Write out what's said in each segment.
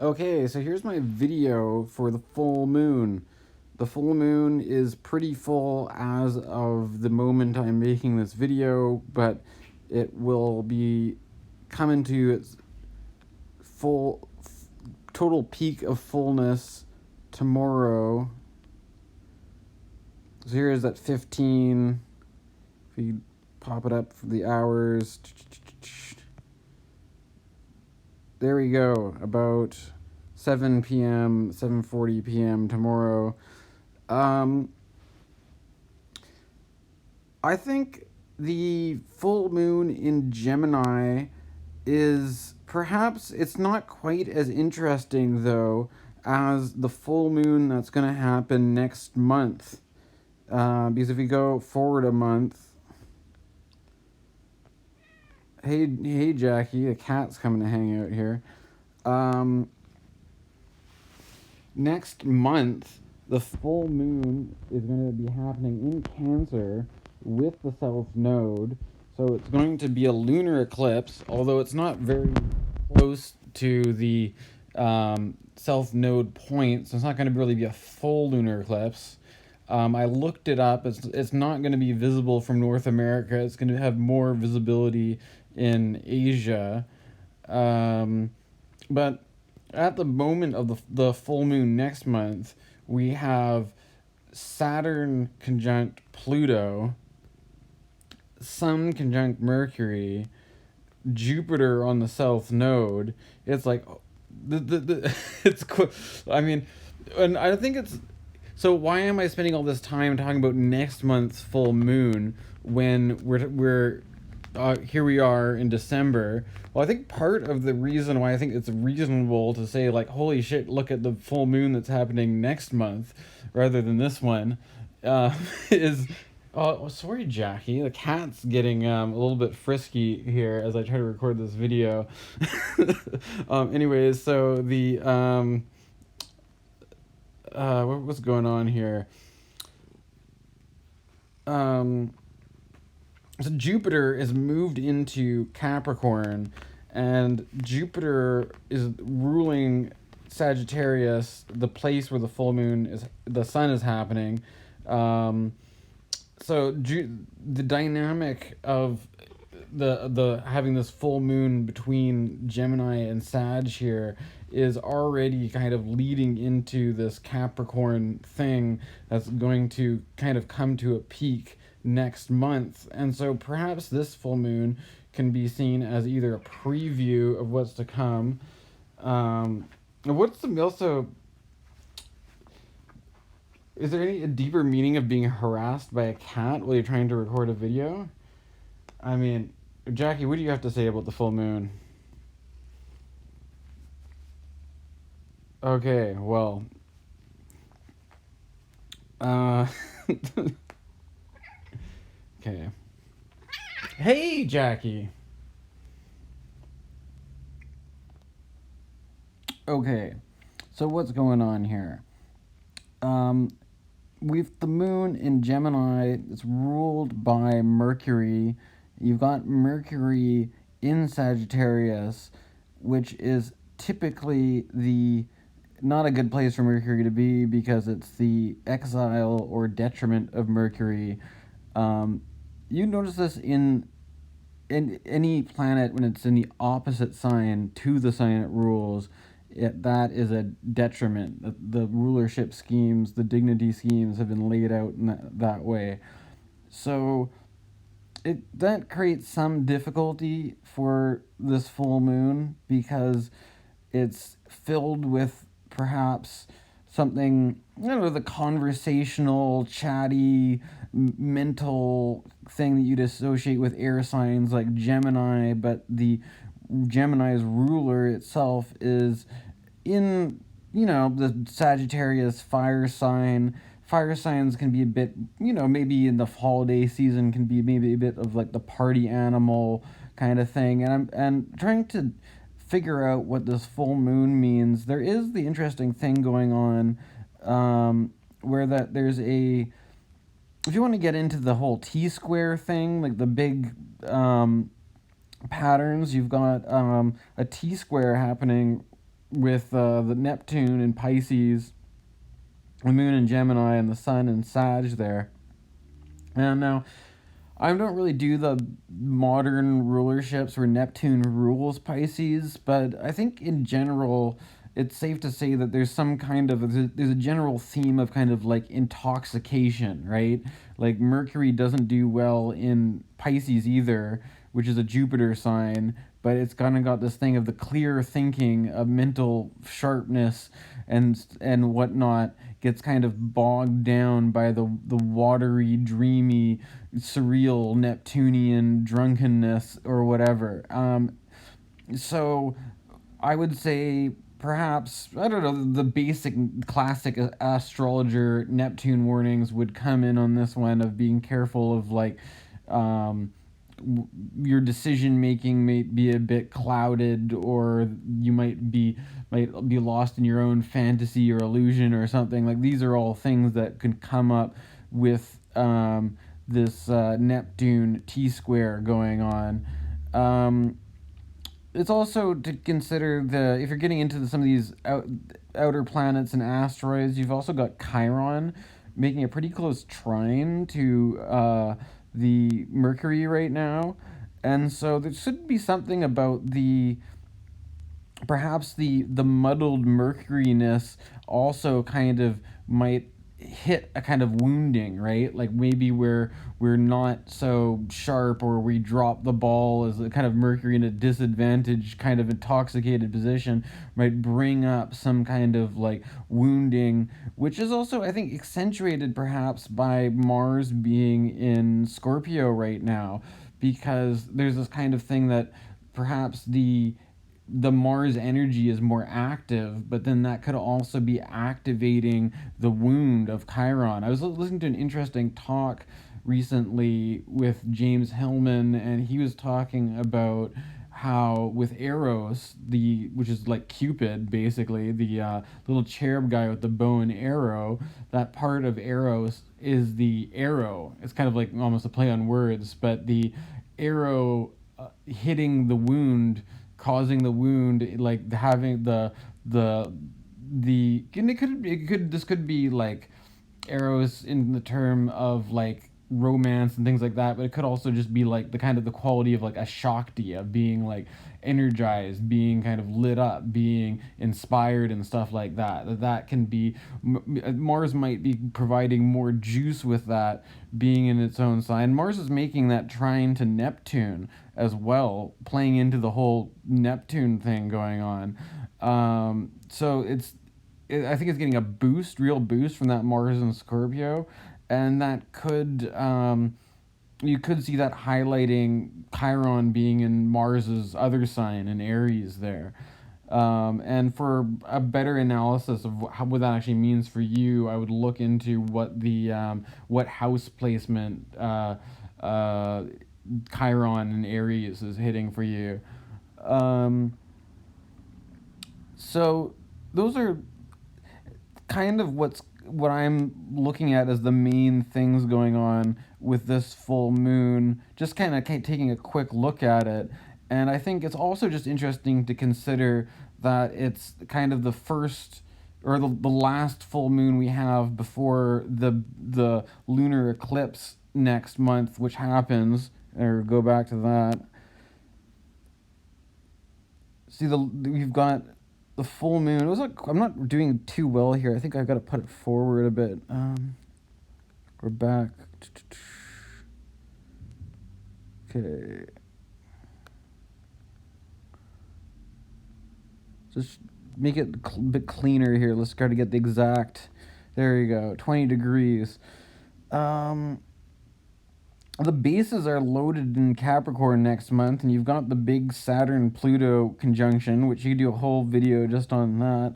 Okay, so here's my video for the full moon. The full moon is pretty full as of the moment I'm making this video, but it will be coming to its full total peak of fullness tomorrow. So here is at 15. If you pop it up for the hours. There we go. About 7 p.m., 7:40 p.m. tomorrow. Um, I think the full moon in Gemini is perhaps it's not quite as interesting though as the full moon that's going to happen next month. Because if we go forward a month, hey Jackie, the cat's coming to hang out here. Um, Next month, the full moon is going to be happening in Cancer with the South Node. So it's going to be a lunar eclipse, although it's not very close to the South Node point, so it's not going to really be a full lunar eclipse. I looked it up. It's not going to be visible from North America. It's going to have more visibility in Asia. Um, but at the moment of the full moon next month, we have Saturn conjunct Pluto, Sun conjunct Mercury, Jupiter on the South Node. It's like it's cool. I mean, and I think it's so. Why am I spending all this time talking about next month's full moon when we're here we are in December? Well, I think part of the reason why I think it's reasonable to say like, holy shit, look at the full moon that's happening next month, rather than this one, is oh, sorry, Jackie. The cat's getting a little bit frisky here as I try to record this video. Anyways, so the what's going on here? Um, so Jupiter is moved into Capricorn, and Jupiter is ruling Sagittarius, the place where the full moon is, the sun is happening. Um, so the dynamic of the having this full moon between Gemini and Sag here is already kind of leading into this Capricorn thing that's going to kind of come to a peak next month. And so perhaps this full moon can be seen as either a preview of what's to come. What's the also is there any deeper meaning of being harassed by a cat while you're trying to record a video? I mean, Jackie, what do you have to say about the full moon? Okay, well, uh, okay. Hey, Jackie. Okay, so what's going on here? Um, we've the moon in Gemini. It's ruled by Mercury. You've got Mercury in Sagittarius, which is typically the not a good place for Mercury to be because it's the exile or detriment of Mercury. You notice this in any planet when it's in the opposite sign to the sign it rules. That is a detriment. The rulership schemes, the dignity schemes have been laid out in that way. So that creates some difficulty for this full moon because it's filled with perhaps something, I don't know, the conversational, chatty, mental thing that you'd associate with air signs like Gemini, but the Gemini's ruler itself is in, the Sagittarius fire sign. Fire signs can be a bit, maybe in the holiday season can be maybe a bit of like the party animal kind of thing. And trying to figure out what this full moon means. There is the interesting thing going on, where that there's a, if you want to get into the whole T square thing, like the big patterns, you've got a T square happening with the Neptune in Pisces, the moon in Gemini, and the sun in Sag there. And now, I don't really do the modern rulerships where Neptune rules Pisces, but I think in general, it's safe to say that there's some kind of there's a general theme of kind of like intoxication, right? Like Mercury doesn't do well in Pisces either, which is a Jupiter sign, but it's kind of got this thing of the clear thinking, of mental sharpness, and whatnot gets kind of bogged down by the watery, dreamy, surreal Neptunian drunkenness or whatever. So I would say perhaps, I don't know, the basic classic astrologer Neptune warnings would come in on this one of being careful of like um, your decision making may be a bit clouded, or you might be lost in your own fantasy or illusion or something. Like these are all things that can come up with this Neptune T square going on. It's also to consider if you're getting into some of these outer planets and asteroids, you've also got Chiron making a pretty close trine to the Mercury right now. And so there should be something about perhaps the muddled Mercuryness also kind of might hit a kind of wounding, right? Like maybe we're not so sharp, or we drop the ball as a kind of Mercury in a disadvantaged, kind of intoxicated position, might bring up some kind of like wounding, which is also, I think, accentuated perhaps by Mars being in Scorpio right now, because there's this kind of thing that perhaps the Mars energy is more active, but then that could also be activating the wound of Chiron. I was listening to an interesting talk recently with James Hillman, and he was talking about how with Eros, which is like Cupid, basically the little cherub guy with the bow and arrow, that part of Eros is the arrow. It's kind of like almost a play on words, but the arrow hitting the wound, causing the wound, like having and this could be like Eros in the term of like romance and things like that, but it could also just be like the kind of the quality of like a Shakti, of being like energized, being kind of lit up, being inspired and stuff like that. That can be, Mars might be providing more juice with that, being in its own sign. Mars is making that trine to Neptune as well, playing into the whole Neptune thing going on. So I think it's getting a real boost from that Mars and Scorpio, and that could you could see that highlighting Chiron being in Mars's other sign in Aries there. And for a better analysis of what that actually means for you, I would look into what house placement Chiron and Aries is hitting for you. So those are kind of what I'm looking at as the main things going on with this full moon, just kind of taking a quick look at it. And I think it's also just interesting to consider that it's kind of the first or the last full moon we have before the lunar eclipse next month, which happens, or go back to that. See, we've got the full moon. It was like, I'm not doing too well here. I think I've got to put it forward a bit. We're back. Okay. Just make it a bit cleaner here. Let's try to get the exact. There you go. 20 degrees. The bases are loaded in Capricorn next month, and you've got the big Saturn-Pluto conjunction, which you could do a whole video just on that.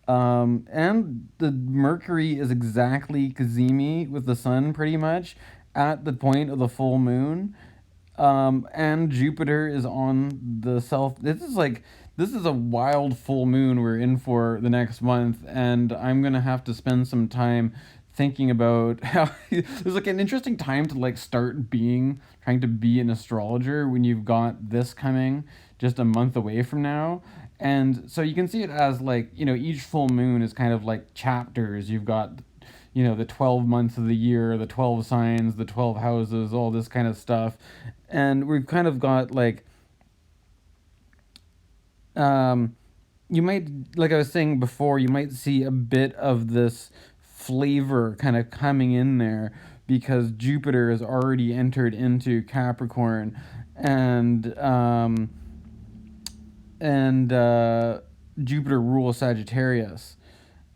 And the Mercury is exactly Cazimi with the Sun, pretty much, at the point of the full moon. And Jupiter is on the south. This is a wild full moon we're in for the next month, and I'm gonna have to spend some time thinking about how there's like an interesting time to like start trying to be an astrologer when you've got this coming just a month away from now. And so you can see it as like, each full moon is kind of like chapters. You've got, the 12 months of the year, the 12 signs, the 12 houses, all this kind of stuff. And we've kind of got like, um, you might, like I was saying before, you might see a bit of this flavor kind of coming in there because Jupiter has already entered into Capricorn, and and Jupiter rules Sagittarius.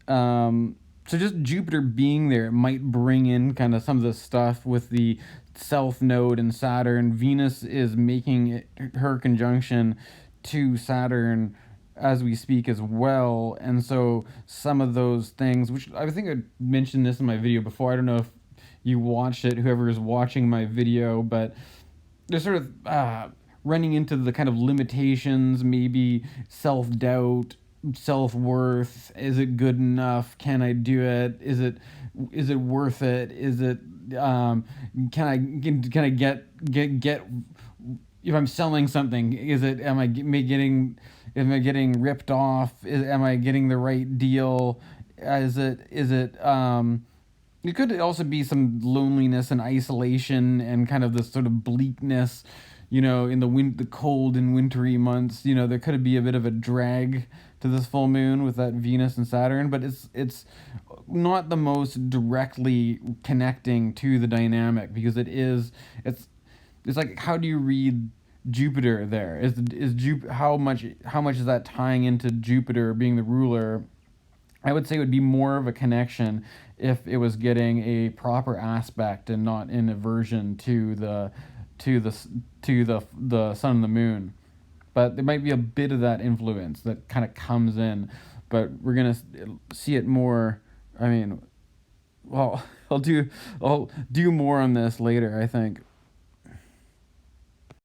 So just Jupiter being there might bring in kind of some of the stuff with the South Node and Saturn. Venus is making her conjunction to Saturn as we speak as well, and so some of those things, which I think I mentioned this in my video before. I don't know if you watched it, whoever is watching my video, but they're sort of running into the kind of limitations, maybe self doubt, self worth. Is it good enough? Can I do it? Is it worth it? Is it can I get if I'm selling something? Am I getting ripped off? Am I getting the right deal? It could also be some loneliness and isolation and kind of this sort of bleakness, in the cold and wintry months. There could be a bit of a drag to this full moon with that Venus and Saturn, but it's not the most directly connecting to the dynamic, because it's like, how do you read Jupiter there? How much is that tying into Jupiter being the ruler? I would say it would be more of a connection if it was getting a proper aspect and not in aversion to the the sun and the moon. But there might be a bit of that influence that kind of comes in, but we're gonna see it more. I mean, well, I'll do more on this later, I think.